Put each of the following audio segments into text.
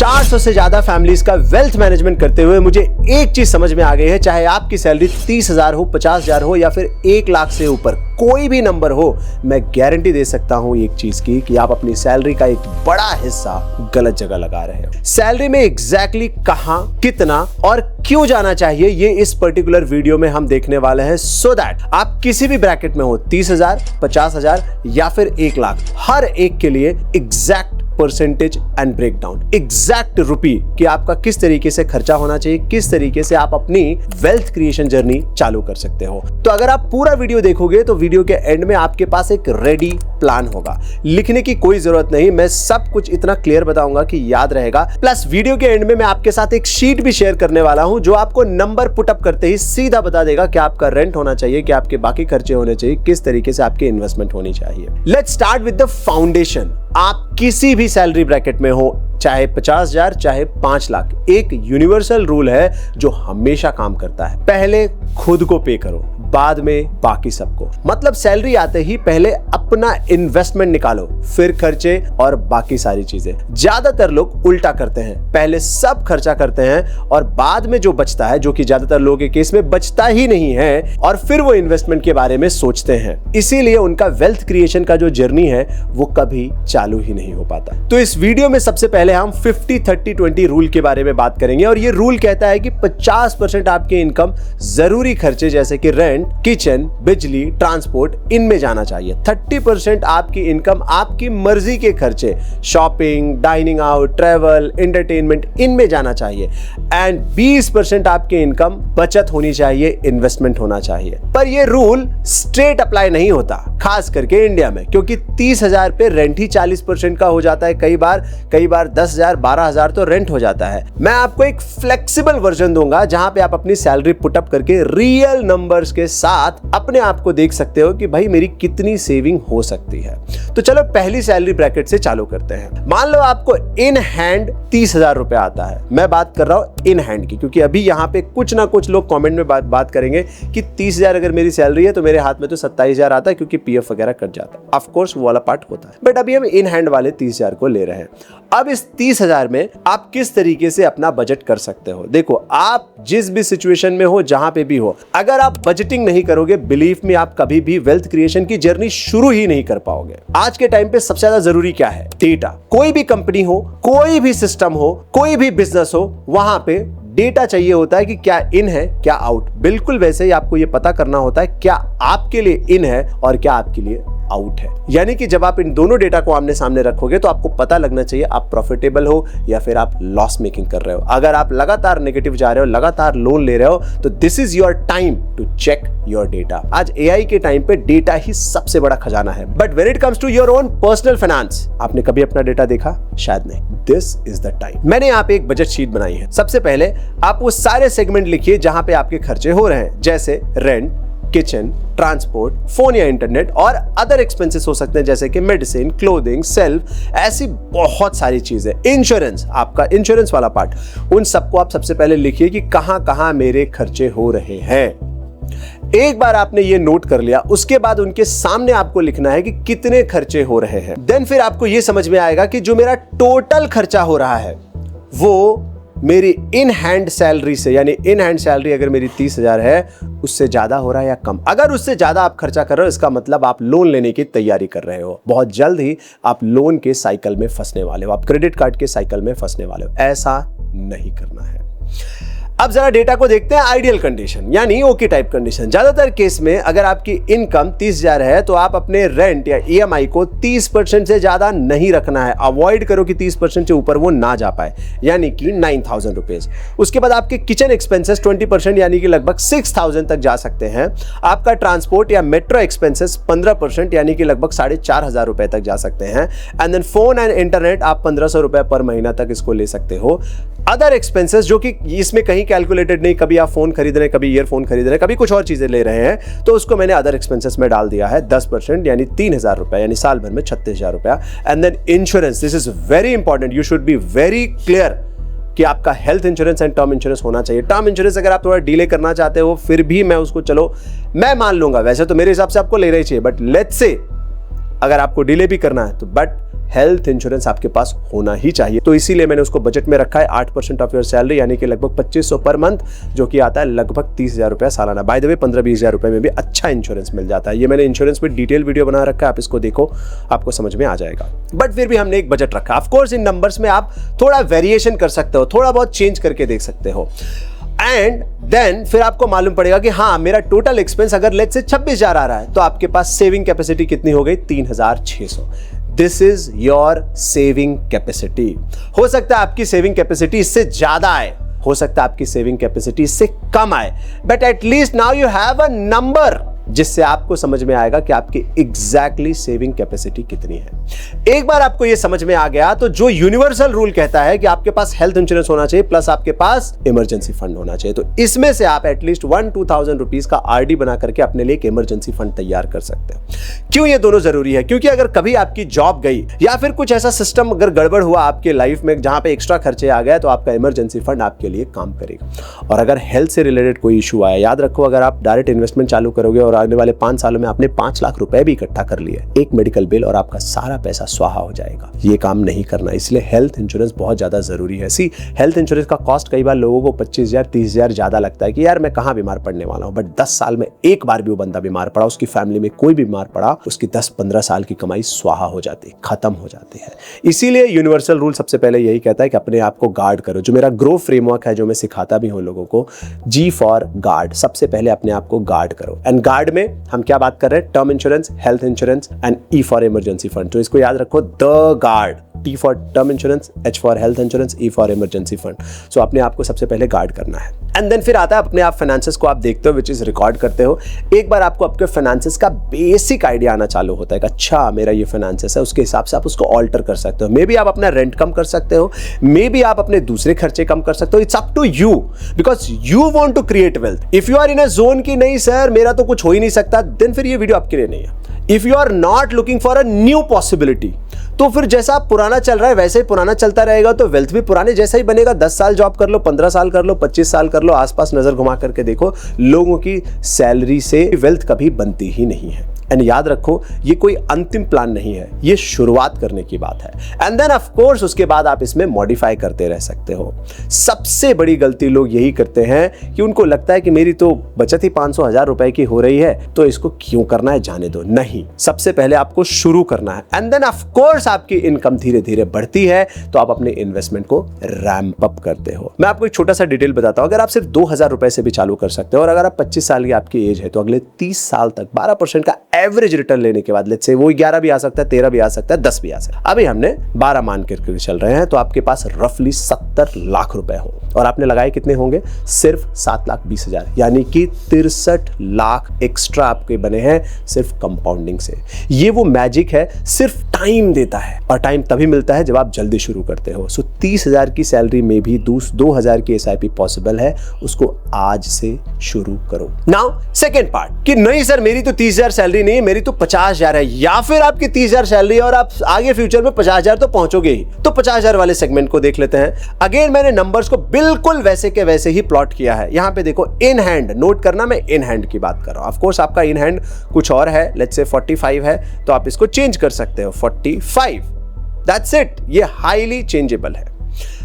400 से ज्यादा फैमिलीज का वेल्थ मैनेजमेंट करते हुए मुझे एक चीज समझ में आ गई है, चाहे आपकी सैलरी 30,000 हो, 50,000 हो या फिर 1 लाख से ऊपर कोई भी नंबर हो, मैं गारंटी दे सकता हूं एक चीज की कि आप अपनी सैलरी का एक बड़ा हिस्सा गलत जगह लगा रहे हो। सैलरी में एग्जैक्टली कहां, कितना और क्यों जाना चाहिए, ये इस पर्टिकुलर वीडियो में हम देखने वाले हैं, सो दैट आप किसी भी ब्रैकेट में हो, 30,000, 50,000 या फिर 1 लाख, हर एक के लिए exact percentage and breakdown, exact rupee कि आपका किस तरीके से खर्चा होना चाहिए, किस तरीके से आप अपनी वेल्थ क्रिएशन जर्नी चालू कर सकते हो। तो अगर आप पूरा वीडियो देखोगे तो वीडियो के एंड में आपके पास एक रेडी प्लान होगा, लिखने की कोई जरूरत नहीं, मैं सब कुछ इतना क्लियर बताऊंगा कि याद रहेगा। प्लस वीडियो के एंड में मैं आपके साथ एक शीट भी शेयर करने वाला हूं जो आपको नंबर पुटअप करते ही सीधा बता देगा कि आपका रेंट होना चाहिए, कि आपके बाकी खर्चे होने चाहिए, किस तरीके से आपकी इन्वेस्टमेंट होनी चाहिए। Let's start with the foundation. आप किसी भी सैलरी ब्रैकेट में हो, चाहे 50,000 चाहे 5 लाख, एक यूनिवर्सल रूल है जो हमेशा काम करता है, पहले खुद को पे करो, बाद में बाकी सबको। मतलब सैलरी आते ही पहले अपना इन्वेस्टमेंट निकालो, फिर खर्चे और बाकी सारी चीजें। ज्यादातर लोग उल्टा करते हैं, पहले सब खर्चा करते हैं और बाद में जो बचता है, जो कि ज्यादातर लोगों के केस में बचता ही नहीं है, और फिर वो इन्वेस्टमेंट के बारे में सोचते हैं। इसीलिए उनका वेल्थ क्रिएशन का जो जर्नी है वो कभी चालू ही नहीं हो पाता। तो इस वीडियो में सबसे पहले हम 50-30-20 रूल के बारे में बात करेंगे, और ये रूल कहता है कि 50% आपके इनकम जरूरी खर्चे जैसे कि रेंट, किचन, बिजली, ट्रांसपोर्ट, इनमें जाना चाहिए। 30% आपकी इनकम आपकी मर्जी के खर्चे, shopping, dining out, travel, entertainment, इनमें जाना चाहिए। एंड 20% आपकी इनकम बचत होनी चाहिए, इन्वेस्टमेंट होना चाहिए। पर यह रूल स्ट्रेट अप्लाई नहीं होता, खास करके इंडिया में, क्योंकि 30,000 पे रेंट ही 40% का हो जाता है। कई बार 10,000, 12,000 तो रेंट हो जाता है। मैं आपको एक फ्लेक्सिबल वर्जन दूंगा जहां पे आप अपनी सैलरी पुटअप करके रियल नंबर्स के साथ अपने आप को देख सकते हो कि भाई मेरी कितनी सेविंग हो सकती है। तो चलो पहली सैलरी ब्रैकेट से चालू करते हैं। मान लो आपको इन हैंड 30,000 रुपए आता है। मैं बात कर रहा हूं इन हैंड की, क्योंकि अभी यहां पे कुछ ना कुछ लोग कमेंट में बात करेंगे कि 30,000 अगर मेरी सैलरी है तो मेरे हाथ में तो 27,000 आता है क्योंकि पीएफ वगैरह कट जाता है। ऑफ कोर्स वो वाला पार्ट होता है, बट अभी हम इन हैंड वाले 30,000 को ले रहे हैं। अब इस 30,000 में आप किस तरीके से अपना बजट कर सकते हो। देखो, आप जिस भी सिचुएशन में हो, जहां पे भी हो, अगर आप बजटिंग नहीं करोगे, बिलीव मी, आप कभी भी वेल्थ क्रिएशन की जर्नी शुरू ही नहीं कर पाओगे। आज के टाइम पे सबसे ज्यादा जरूरी क्या है? डेटा। कोई भी कंपनी हो, कोई भी सिस्टम हो, कोई भी बिजनेस हो, वहां पे डेटा चाहिए होता है कि क्या इन है, क्या आउट। बिल्कुल वैसे ही आपको यह पता करना होता है क्या आपके लिए इन है और क्या आपके लिए आउट है। यानी कि जब आप इन दोनों डेटा को आमने सामने रखोगे तो आपको पता लगना चाहिए आप प्रॉफिटेबल हो या फिर आप लॉस मेकिंग कर रहे हो। अगर आप लगातार नेगेटिव जा रहे हो, लगातार लोन ले रहे हो, तो this is your time to check your data. आज एआई के टाइम पे डेटा ही सबसे बड़ा खजाना है। But when it comes to your own personal finance, आपने कभी अपना डेटा देखा? शायद नहीं। This is the time. मैंने यहाँ पे एक बजट शीट बनाई है। सबसे पहले आप वो सारे सेगमेंट लिखिए जहां पे आपके खर्चे हो रहे हैं, जैसे रेंट, किचन, ट्रांसपोर्ट, फोन या इंटरनेट, और अदर एक्सपेंसेस हो सकते हैं जैसे कि मेडिसिन, क्लोथिंग, सेल्फ, ऐसी बहुत सारी चीजें। इंश्योरेंस, आपका इंश्योरेंस वाला पार्ट, उन सबको आप सबसे पहले लिखिए कि कहां कहां मेरे खर्चे हो रहे हैं। एक बार आपने ये नोट कर लिया, उसके बाद उनके सामने आपको लिखना है कि कितने खर्चे हो रहे हैं। देन फिर आपको ये समझ में आएगा कि जो मेरा टोटल खर्चा हो रहा है वो मेरी इन हैंड सैलरी से, यानी इन हैंड सैलरी अगर मेरी 30,000 है, उससे ज्यादा हो रहा है या कम। अगर उससे ज्यादा आप खर्चा कर रहे हो, इसका मतलब आप लोन लेने की तैयारी कर रहे हो। बहुत जल्द ही आप लोन के साइकिल में फंसने वाले हो, आप क्रेडिट कार्ड के साइकिल में फंसने वाले हो। ऐसा नहीं करना है। अब जरा डेटा को देखते हैं आइडियल कंडीशन, यानी ओके टाइप कंडीशन। ज्यादातर केस में अगर आपकी इनकम 30,000 है तो आप अपने रेंट या ईएमआई को 30% से ज्यादा नहीं रखना है। अवॉइड करो कि 30% से ऊपर वो ना जा पाए, यानी कि 9,000 रुपीज। उसके बाद आपके किचन एक्सपेंसेस 20%, यानी कि लगभग 6,000 तक जा सकते हैं। आपका ट्रांसपोर्ट या मेट्रो एक्सपेंसेस 15%, यानी कि लगभग 4,500 रुपए तक जा सकते हैं। And then phone and internet आप 1,500 रुपए पर महीना तक इसको ले सकते हो। अदर एक्सपेंसेस जो कि इसमें कहीं कैलकुलेटेड नहीं, कभी आप फोन खरीद रहे हैं, कभी ईयरफोन खरीद रहे हैं, कभी कुछ और चीजें ले रहे हैं, तो उसको मैंने अदर एक्सपेंसेस में डाल दिया है 10%, यानी 3,000 रुपए, यानी साल भर में 36,000 रुपया। And then insurance, this is very important, you should be very clear कि आपका health insurance and term insurance होना चाहिए। टर्म इंश्योरेंस अगर आप थोड़ा डिले करना चाहते हो फिर भी मैं उसको चलो मैं मान लूंगा, वैसे तो मेरे हिसाब से आपको लेना ही चाहिए, बट लेट्स से अगर आपको डिले भी करना है तो बट हेल्थ इंश्योरेंस आपके पास होना ही चाहिए। तो इसीलिए मैंने उसको बजट में रखा है 8% ऑफ योर सैलरी, यानी कि लगभग 2500 पर मंथ, जो कि आता है लगभग 30,000 रुपया सालाना। बाय द वे 15-20,000 रुपए में भी अच्छा इंश्योरेंस मिल जाता है। ये मैंने इंश्योरेंस पे डिटेल वीडियो बना रखा है, आप इसको देखो, आपको समझ में आ जाएगा। बट फिर भी हमने एक बजट रखा। ऑफ कोर्स इन नंबर्स में आप थोड़ा वेरिएशन कर सकते हो, थोड़ा बहुत चेंज करके देख सकते हो। एंड देन फिर आपको मालूम पड़ेगा कि हाँ, मेरा टोटल एक्सपेंस अगर लेट्स से 26,000 आ रहा है, तो आपके पास सेविंग कैपेसिटी कितनी हो गई? 3,600। This is your saving capacity. हो सकता है आपकी सेविंग कैपेसिटी इससे ज्यादा आए, हो सकता है आपकी सेविंग कैपेसिटी इससे कम आए, but at least now you have a number जिससे आपको समझ में आएगा कि आपकी एग्जैक्टली सेविंग कैपेसिटी कितनी है। एक बार आपको यह समझ में आ गया तो जो यूनिवर्सल रूल कहता है कि आपके पास हेल्थ इंश्योरेंस होना चाहिए प्लस आपके पास इमरजेंसी फंड होना चाहिए, तो इसमें से आप एटलीस्ट 1-2,000 रुपीज का आरडी बना करके अपने लिए एक इमरजेंसी फंड तैयार कर सकते हैं। क्यों ये दोनों जरूरी है? क्योंकि अगर कभी आपकी जॉब गई या फिर कुछ ऐसा सिस्टम अगर गड़बड़ हुआ आपके लाइफ में जहां पे एक्स्ट्रा खर्चे आ गए, तो आपका इमरजेंसी फंड आपके लिए काम करेगा। और अगर हेल्थ से रिलेटेड कोई इशू आया, याद रखो, अगर आप डायरेक्ट इन्वेस्टमेंट चालू करोगे और आने वाले 5 सालों में आपने 5 लाख रुपए भी इकट्ठा कर लिए, एक मेडिकल बिल और आपका सारा पैसा स्वाहा हो जाएगा। ये काम नहीं करना, इसलिए हेल्थ इंश्योरेंस बहुत ज्यादा जरूरी है। सी, हेल्थ इंश्योरेंस का कॉस्ट कई बार लोगों को 25,000 30,000 ज्यादा लगता है कि यार मैं कहां बीमार पड़ने वाला हूं, बट 10 साल में एक बार भी वो बंदा बीमार पड़ा, उसकी फैमिली में कोई बीमार पड़ा, उसकी 10-15 साल की कमाई स्वाहा हो जाती, खत्म हो जाती है। इसीलिए यूनिवर्सल रूल सबसे पहले यही कहता है कि अपने आप को गार्ड करो। जो मेरा ग्रो फ्रेमवर्क है, जो मैं सिखाता भी हूं लोगों को, G फॉर गार्ड, सबसे पहले अपने आप को गार्ड करो। एंड गार्ड में हम क्या बात कर रहे हैं? Term insurance, health insurance and E for emergency fund. तो इसको याद रखो, the guard, T for term insurance, H for health insurance, E for emergency fund. So अपने आप को सबसे पहले गार्ड करना है। एंड देन फिर आता है अपने आप फाइनेंसेस को आप देखते हो, विच इज रिकॉर्ड करते हो। एक बार आपको आपके फाइनेंसेस का बेसिक आइडिया आना चालू होता है कि अच्छा मेरा ये फाइनेंसेस है, उसके हिसाब से आप उसको ऑल्टर कर सकते हो। मे बी आप अपना रेंट कम कर सकते हो, मे बी आप अपने दूसरे खर्चे कम कर सकते हो। It's up to you, because you want to create wealth. If you are in a zone की नहीं सर मेरा तो कुछ हो ही नहीं सकता, देन फिर ये वीडियो आपके लिए नहीं है। If you are not looking for a new possibility, तो फिर जैसा पुराना चल रहा है वैसे ही पुराना चलता रहेगा, तो वेल्थ भी पुराने जैसा ही बनेगा। 10 साल जॉब कर लो, 15 साल कर लो, 25 साल कर लो, आसपास नजर घुमा करके देखो, लोगों की सैलरी से वेल्थ कभी बनती ही नहीं है। एंड याद रखो, ये कोई अंतिम प्लान नहीं है, ये शुरुआत करने की बात है। एंड देन ऑफ कोर्स उसके बाद आप इसमें मॉडिफाई करते रह सकते हो। सबसे बड़ी गलती लोग यही करते हैं कि उनको लगता है कि मेरी तो बचत ही 500-1000 रुपए की हो रही है, तो इसको क्यों करना है, जाने दो। नहीं, सबसे पहले आपको शुरू करना है। एंड देन ऑफ कोर्स आपकी इनकम धीरे धीरे बढ़ती है, तो आप अपने इन्वेस्टमेंट को रैंप अप करते हो। मैं आपको एक छोटा सा डिटेल बताता हूं। अगर आप सिर्फ 2,000 रुपए से भी चालू कर सकते हो, और अगर आप 25 साल की आपकी एज है, तो अगले 30 साल तक 12% का एवरेज रिटर्न लेने के बाद, लेट्स से वो 11 भी आ सकता है, 13 भी आ सकता है, 10 भी आ सकता है, अभी हमने 12 मान करके चल रहे हैं, तो आपके पास रफली 70 लाख रुपए हो, और आपने लगाए कितने होंगे? सिर्फ 7,20,000, यानी कि 63 लाख एक्स्ट्रा आपके बने हैं सिर्फ कंपाउंडिंग से। ये वो मैजिक है, सिर्फ टाइम देता है, और टाइम तभी मिलता है जब आप जल्दी शुरू करते हो। सो 30,000 की सैलरी में भी 2,000 की SIP पॉसिबल है, उसको आज से शुरू करो। नाउ सेकेंड पार्ट, कि नहीं सर मेरी तो 30,000 सैलरी नहीं है, मेरी तो 50,000 है, या फिर आपकी 30,000 सैलरी है और आप आगे फ्यूचर में 50,000 तो पहुंचोगे ही, तो 50,000 वाले सेगमेंट को देख लेते हैं। अगेन मैंने नंबर्स को बिल्कुल वैसे के वैसे ही प्लॉट किया है। यहां पे देखो, इन हैंड, नोट करना मैं इन हैंड की बात कर रहा हूं। ऑफ कोर्स आपका इन हैंड कुछ और है, लेट्स से 45 है, तो आप इसको चेंज कर सकते हो 45, दैट्स इट, ये हाईली चेंजेबल है।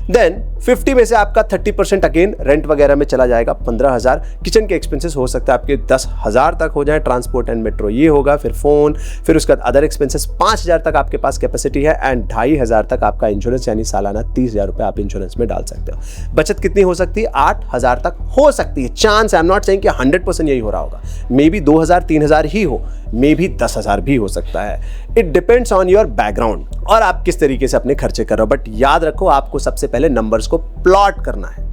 देन 50 में से आपका 30% अगेन रेंट वगैरह में चला जाएगा, 15,000। किचन के एक्सपेंसेस हो सकता है आपके 10,000 तक हो जाए, ट्रांसपोर्ट एंड मेट्रो ये होगा, फिर फोन, फिर उसके बाद अदर एक्सपेंसेस 5,000 तक आपके पास कैपेसिटी है, एंड 2,500 तक आपका इंश्योरेंस, यानी सालाना 30,000 रुपए आप इंश्योरेंस में डाल सकते हो। बचत कितनी हो सकती है? 8,000 तक हो सकती है। Chance, I am not saying कि 100% यही हो रहा होगा, मे बी 2,000-3,000 ही हो, मे भी 10,000 भी हो सकता है। It depends on your background और आप किस तरीके से अपने खर्चे कर रहे हो। बट याद रखो, आपको सबसे पहले नंबर्स को प्लॉट करना है।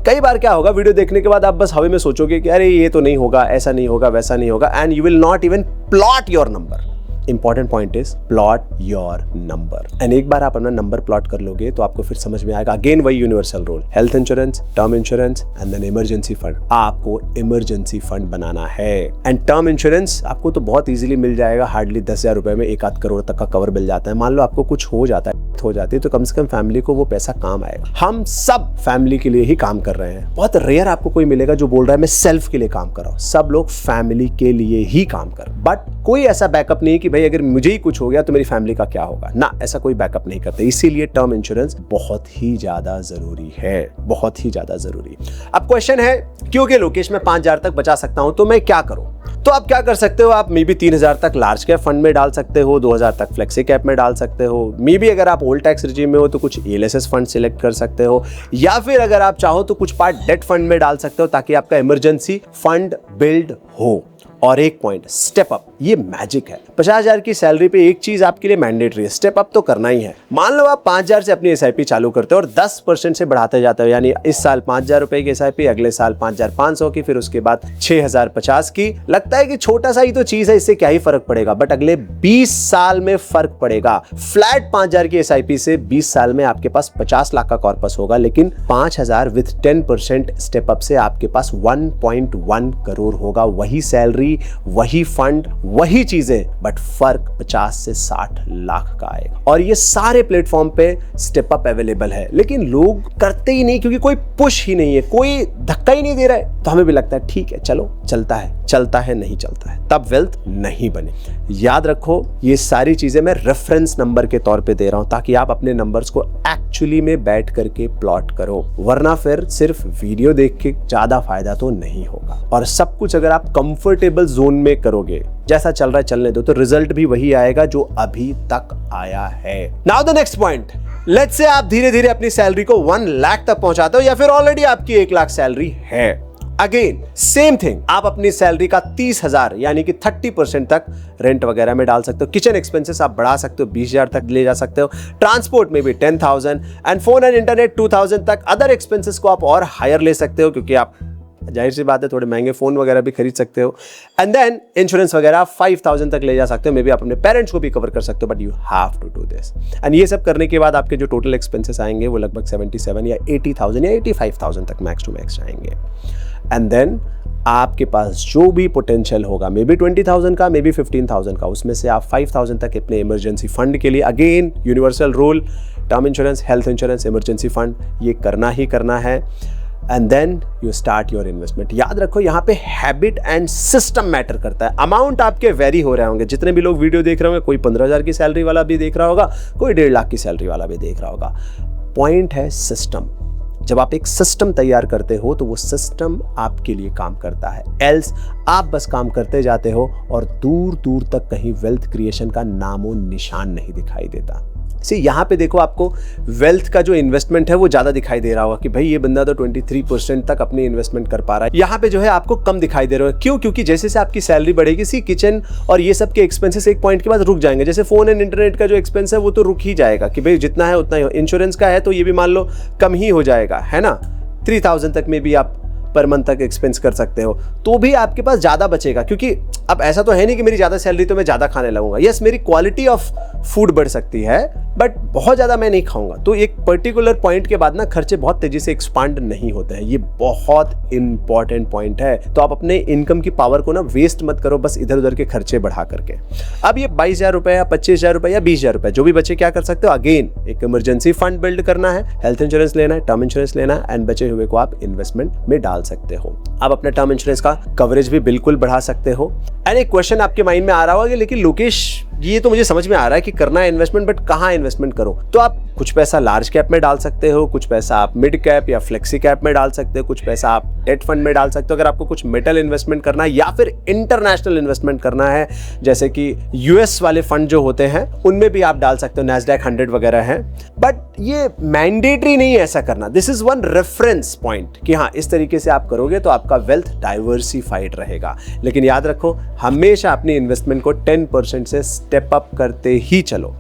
कई बार क्या होगा, वीडियो देखने के बाद आप बस हवा में सोचोगे कि अरे ये तो नहीं होगा, ऐसा नहीं होगा, वैसा नहीं होगा, and you will not even plot your number. Important point is plot your number. And एक बार आप अपना नंबर प्लॉट कर लोगे तो आपको फिर समझ में आएगा, अगेन वही universal rule, health insurance, term insurance and then emergency fund. आपको इमरजेंसी फंड बनाना है। एंड टर्म इंश्योरेंस आपको तो बहुत इजीली मिल जाएगा, हार्डली 10,000 रुपए में 1-8 करोड़ तक का कवर मिल जाता है। मान लो आपको कुछ हो जाता है, डेथ हो जाती है तो कम से कम फैमिली को वो पैसा काम आएगा। हम सब फैमिली के लिए ही काम कर रहे हैं। बहुत रेयर आपको कोई मिलेगा जो बोल रहा है मैं सेल्फ के लिए काम कर रहा हूं। सब लोग फैमिली के लिए ही काम कर, बट कोई ऐसा बैकअप नहीं कि भाई अगर मुझे ही कुछ हो गया तो मेरी फैमिली का क्या होगा ना, ऐसा कोई बैकअप नहीं करते। इसीलिए टर्म इंश्योरेंस बहुत ही ज्यादा जरूरी है, बहुत ही ज्यादा जरूरी। अब क्वेश्चन है क्योंकि लोकेश में 5,000 तक बचा सकता हूं तो मैं क्या करूं? तो आप क्या कर सकते हो, आप मे बी 3,000 तक लार्ज कैप फंड में डाल सकते हो, 2,000 तक फ्लेक्सी कैप में डाल सकते हो। मे बी अगर आप ओल्ड टैक्स रिजीम में हो तो कुछ ELSS फंड सिलेक्ट कर सकते हो, या फिर अगर आप चाहो तो कुछ पार्ट डेट फंड में डाल सकते हो ताकि आपका इमरजेंसी फंड बिल्ड हो। और एक पॉइंट, स्टेप अप, ये मैजिक है। 50,000 की सैलरी पे एक चीज आपके लिए मैंडेटरी है, स्टेप अप तो करना ही है। मान लो आप 5,000 से अपनी SIP चालू करते हो और 10% से बढ़ाते जाते हो, यानी इस साल 5,000 रुपए की SIP, अगले साल 5,500 की, फिर उसके बाद 6,050 की। लगता है कि छोटा सा ही तो चीज है, इससे क्या ही फर्क पड़ेगा, बट अगले 20 साल में फर्क पड़ेगा। फ्लैट 5,000 की SIP से 20 साल में आपके पास 50 लाख का कॉर्पस होगा, लेकिन 5,000 विथ 10% स्टेप अप से आपके पास 1.1 करोड़ होगा। वही सैलरी, वही फंड, वही चीजें, बट फर्क 50 से 60 लाख का आएगा। और ये सारे प्लेटफॉर्म पे स्टेप अप अवेलेबल है, लेकिन लोग करते ही नहीं क्योंकि कोई पुश ही नहीं है, कोई धक्का ही नहीं दे रहा है। तो हमें भी लगता है ठीक है चलो चलता है नहीं चलता है, तब वेल्थ नहीं बने। याद रखो ये सारी चीजें मैं रेफरेंस नंबर के तौर पे दे रहा हूं ताकि आप अपने नंबर्स को एक्चुअली में बैठ करके प्लॉट करो, वरना फिर सिर्फ वीडियो देख के ज्यादा फायदा तो नहीं होगा। और सब कुछ अगर आप कंफर्टेबल जोन में करोगे, जैसा चल रहा है चलने दो, तो रिजल्ट भी वही आएगा जो अभी तक आया है। Now the next point, let's say आप धीरे धीरे अपनी सैलरी को 1 लाख तक पहुंचाते हो या फिर ऑलरेडी आपकी 1 लाख सैलरी है। अगेन सेम थिंग, आप अपनी सैलरी का 30,000 यानी कि 30% तक रेंट वगैरह में डाल सकते हो। किचन एक्सपेंसेस आप बढ़ा सकते हो, 20,000 तक ले जा सकते हो। ट्रांसपोर्ट में भी 10,000 एंड फोन एंड इंटरनेट 2,000 तक। अदर एक्सपेंसेस को आप और हायर ले सकते हो क्योंकि आप जाहिर सी बात है थोड़े महंगे फोन वगैरह भी खरीद सकते हो। एंड देन इंश्योरेंस वगैरह 5,000 तक ले जा सकते हो। मे बी आप अपने पेरेंट्स को भी कवर कर सकते हो, but you have to do this. And ये सब करने के बाद आपके जो टोटल एक्सपेंसेस आएंगे वो लगभग 77 या 80,000 या 85,000 तक मैक्स टू मैक्स आएंगे। एंड देन आपके पास जो भी पोटेंशियल होगा, मे बी 20,000 का, मे बी 15,000 का, उसमें से आप 5,000 तक अपने इमरजेंसी फंड के लिए, again universal rule, term insurance, health insurance, emergency fund, ये करना ही करना है। And then you start your investment. याद रखो यहाँ पे हैबिट एंड सिस्टम मैटर करता है। अमाउंट आपके वेरी हो रहे होंगे, जितने भी लोग वीडियो देख रहे होंगे, कोई 15,000 की सैलरी वाला भी देख रहा होगा, कोई 1.5 लाख की सैलरी वाला भी देख रहा होगा। पॉइंट है सिस्टम। जब आप एक सिस्टम तैयार करते हो तो वो सिस्टम आपके लिए काम करता है, एल्स आप बस काम करते जाते हो और दूर दूर तक कहीं वेल्थ क्रिएशन का नामो निशान नहीं दिखाई देता। यहाँ पे देखो, आपको वेल्थ का जो इन्वेस्टमेंट है वो ज्यादा दिखाई दे रहा होगा कि भाई ये बंदा तो 23% तक अपनी इन्वेस्टमेंट कर पा रहा है। यहाँ पे जो है आपको कम दिखाई दे रहा है। क्यों? क्योंकि जैसे से आपकी सैलरी बढ़ेगी, किचन और ये सब के एक्सपेंसेस एक पॉइंट के बाद रुक जाएंगे। जैसे फोन एंड इंटरनेट का जो एक्सपेंस है वो तो रुक ही जाएगा कि भाई जितना है उतना ही हो। इंश्योरेंस का है तो ये भी मान लो कम ही हो जाएगा, है ना। 3,000 तक में भी आप पर मंथ तक एक्सपेंस कर सकते हो, तो भी आपके पास ज्यादा बचेगा। क्योंकि अब ऐसा तो है नहीं कि मेरी ज्यादा सैलरी तो मैं ज्यादा खाने लगूंगा। यस, मेरी क्वालिटी ऑफ फूड बढ़ सकती है, बट बहुत ज्यादा मैं नहीं खाऊंगा। तो एक पर्टिकुलर पॉइंट के बाद ना खर्चे बहुत तेजी से एक्सपांड नहीं होते हैं। ये बहुत इंपॉर्टेंट पॉइंट है। तो आप अपने इनकम की पावर को ना वेस्ट मत करो बस इधर उधर के खर्चे बढ़ा करके। अब ये 22,000 रुपए या 25,000 रुपए या 20,000 रुपए जो भी बचे, क्या कर सकते हो? अगेन एक इमरजेंसी फंड बिल्ड करना है, हेल्थ इंश्योरेंस लेना है, टर्म इंश्योरेंस लेना है, एंड बचे हुए को आप इन्वेस्टमेंट में डाल सकते हो। आप अपने टर्म इंश्योरेंस का कवरेज भी बिल्कुल बढ़ा सकते हो। एंड एक क्वेश्चन आपके माइंड में आ रहा होगा कि लेकिन लोकेश, ये तो मुझे समझ में आ रहा है कि करना है इन्वेस्टमेंट, बट कहाँ इन्वेस्टमेंट करो? तो आप कुछ पैसा लार्ज कैप में डाल सकते हो, कुछ पैसा आप मिड कैप या फ्लेक्सी कैप में डाल सकते हो, कुछ पैसा आप डेट फंड में डाल सकते हो। अगर आपको कुछ मेटल इन्वेस्टमेंट करना है या फिर इंटरनेशनल इन्वेस्टमेंट करना है, जैसे कि यूएस वाले फंड जो होते हैं उनमें भी आप डाल सकते हो, नैस्डैक 100 वगैरह है। बट ये मैंडेटरी नहीं है ऐसा करना। This is one reference point कि हाँ, इस तरीके से आप करोगे तो आपका वेल्थ डाइवर्सिफाइड रहेगा। लेकिन याद रखो, हमेशा अपनी इन्वेस्टमेंट को 10% से स्टेप अप करते ही चलो।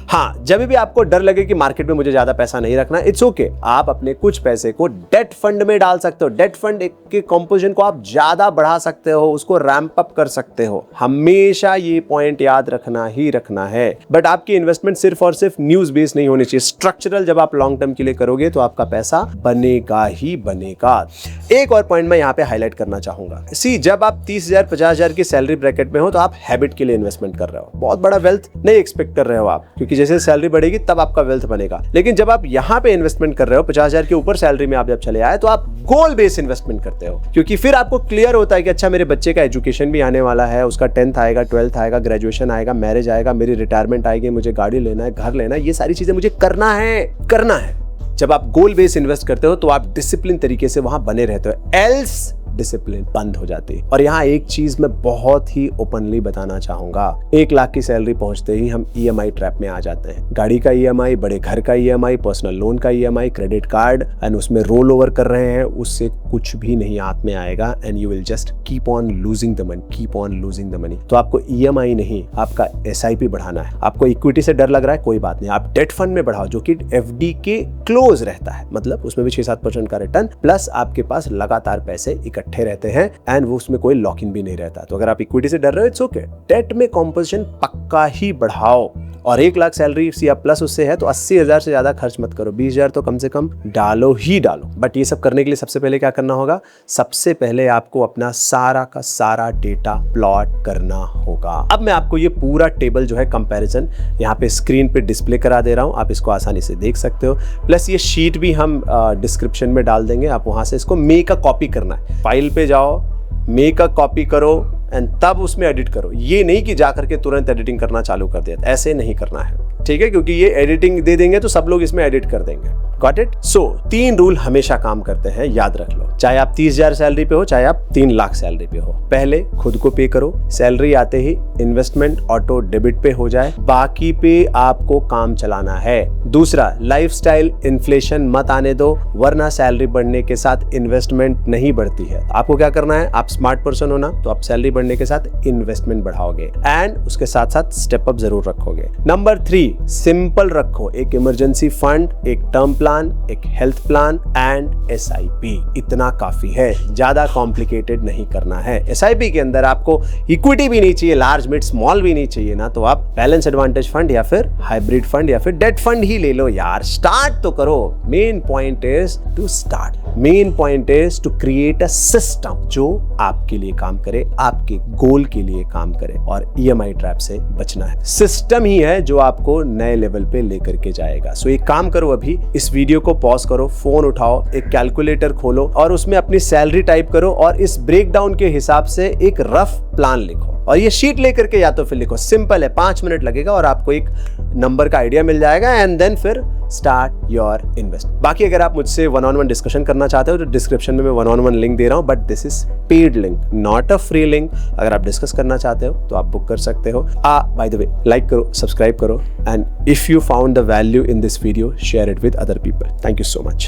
हाँ, जब भी आपको डर लगे कि मार्केट में मुझे ज्यादा पैसा नहीं रखना, इट्स ओके। आप अपने कुछ पैसे को डेट फंड में डाल सकते हो। डेट फंड के कंपोजिशन को आप ज्यादा बढ़ा सकते हो, उसको रैंप अप कर सकते हो। हमेशा ये पॉइंट याद रखना ही रखना है। बट आपकी इन्वेस्टमेंट सिर्फ और सिर्फ न्यूज बेस्ड नहीं होनी चाहिए, स्ट्रक्चरल। जब आप लॉन्ग टर्म के लिए करोगे तो आपका पैसा बनेगा ही बनेगा। एक और पॉइंट मैं यहाँ पे हाईलाइट करना चाहूंगा। जब आप 30,000 50,000 की सैलरी ब्रैकेट में हो तो आप हैबिट के लिए इन्वेस्टमेंट कर रहे हो। बहुत बड़ा वेल्थ नहीं एक्सपेक्ट कर रहे हो आप, क्योंकि जैसे सैलरी बढ़ेगी तब आपका वेल्थ बनेगा। लेकिन जब आप यहाँ पे इन्वेस्टमेंट कर रहे हो 50,000 के ऊपर सैलरी में आप जब चले आए, तो आप गोल बेस्ड इन्वेस्टमेंट करते हो, क्योंकि फिर आपको क्लियर होता है कि अच्छा मेरे बच्चे का एजुकेशन भी आने वाला है, उसका 10th आएगा, 12th आएगा, ग्रेजुएशन आएगा, मैरिज आएगा, मेरी रिटायरमेंट आएगी, मुझे गाड़ी लेना है, घर लेना है, ये सारी चीजें मुझे करना है। जब आप गोल बेस्ड इन्वेस्ट करते हो तो आप डिसिप्लिन तरीके से वहां बने रहते हो, एल्स डिसिप्लिन बंद हो जाती है। और यहाँ एक चीज मैं बहुत ही ओपनली बताना चाहूंगा, 1 लाख की सैलरी पहुंचते ही हम EMI ट्रैप में आ जाते हैं। गाड़ी का EMI, बड़े घर का EMI, पर्सनल लोन का EMI, क्रेडिट कार्ड, एंड उसमें रोल ओवर कर रहे हैं, उससे कुछ भी नहीं हाथ में आएगा, and you will just keep on losing the money. तो आपको EMI नहीं, आपका SIP बढ़ाना है। आपको इक्विटी से डर लग रहा है, कोई बात नहीं, आप डेट फंड में बढ़ाओ, जो कि FD के क्लोज रहता है, मतलब उसमें भी 6-7% का रिटर्न, प्लस आपके पास लगातार पैसे इकट्ठे रहते हैं, एंड वो उसमें कोई लॉक इन भी नहीं रहता। तो अगर आप इक्विटी से डर रहे हो, इट्स ओके, डेट में कंपोजिशन पक्का ही बढ़ाओ। और 1 लाख सैलरी या प्लस उससे है तो 80,000 से ज्यादा खर्च मत करो, 20,000 तो कम से कम डालो ही डालो। बट ये सब करने के लिए सबसे पहले क्या करना होगा? सबसे पहले आपको अपना सारा का सारा डेटा प्लॉट करना होगा। अब मैं आपको ये पूरा टेबल जो है कंपैरिजन यहाँ पे स्क्रीन पे डिस्प्ले करा दे रहा हूँ, आप इसको आसानी से देख सकते हो। प्लस ये शीट भी हम डिस्क्रिप्शन में डाल देंगे, आप वहां से इसको मेक अ कॉपी करना है। फाइल पे जाओ, मेक अ कॉपी करो, एंड तब उसमें एडिट करो। ये नहीं कि जाकर के तुरंत एडिटिंग करना चालू कर दिया, ऐसे नहीं करना है, ठीक है? क्योंकि ये एडिटिंग दे देंगे तो सब लोग इसमें एडिट कर देंगे। Got it? सो 3 रूल हमेशा काम करते हैं, याद रख लो। चाहे आप 30,000 सैलरी पे हो, चाहे आप 3 लाख सैलरी पे हो, पहले खुद को पे करो, सैलरी आते ही इन्वेस्टमेंट ऑटो डेबिट पे हो जाए, बाकी पे आपको काम चलाना है। दूसरा, लाइफस्टाइल इन्फ्लेशन मत आने दो, वरना सैलरी बढ़ने के साथ इन्वेस्टमेंट नहीं बढ़ती है। आपको क्या करना है? आप स्मार्ट पर्सन हो ना, तो आप सैलरी बढ़ने के साथ इन्वेस्टमेंट बढ़ाओगे, एंड उसके साथ साथ स्टेप अप जरूर रखोगे। नंबर 3, सिंपल रखो, एक इमरजेंसी फंड, एक टर्म प्लान, एक हेल्थ प्लान एंड SIP। इतना काफी है, ज्यादा कॉम्प्लिकेटेड नहीं करना है। SIP के अंदर आपको इक्विटी भी नहीं चाहिए, लार्ज मिड स्मॉल भी नहीं चाहिए ना, तो आप बैलेंस एडवांटेज फंड या फिर हाइब्रिड फंड या फिर डेट फंड ही ले लो यार। स्टार्ट तो करो। Main point is to start, main point is to create a system जो आपके लिए काम करे, आपके गोल के लिए काम करे, और EMI ट्रैप से बचना है। सिस्टम ही है जो आपको नए लेवल पे लेकर के जाएगा। सो एक काम करो, अभी इस वीडियो को पॉज करो, फोन उठाओ, एक कैलकुलेटर खोलो और उसमें अपनी सैलरी टाइप करो, और इस ब्रेकडाउन के हिसाब से एक रफ प्लान लिखो, और ये शीट लेकर के या तो फिर लिखो। सिंपल है, 5 मिनट लगेगा और आपको एक नंबर का आइडिया मिल जाएगा, एंड देन फिर स्टार्ट योर इन्वेस्ट। बाकी अगर आप मुझसे 1-on-1 डिस्कशन करना चाहते हो तो डिस्क्रिप्शन में मैं 1-on-1 लिंक दे रहा हूं, but this is paid link, not a free link. अगर आप डिस्कस करना चाहते हो तो आप बुक कर सकते हो। बाय द वे, लाइक करो, सब्सक्राइब करो, and if you found the value in this video, share it with other people. Thank you so much.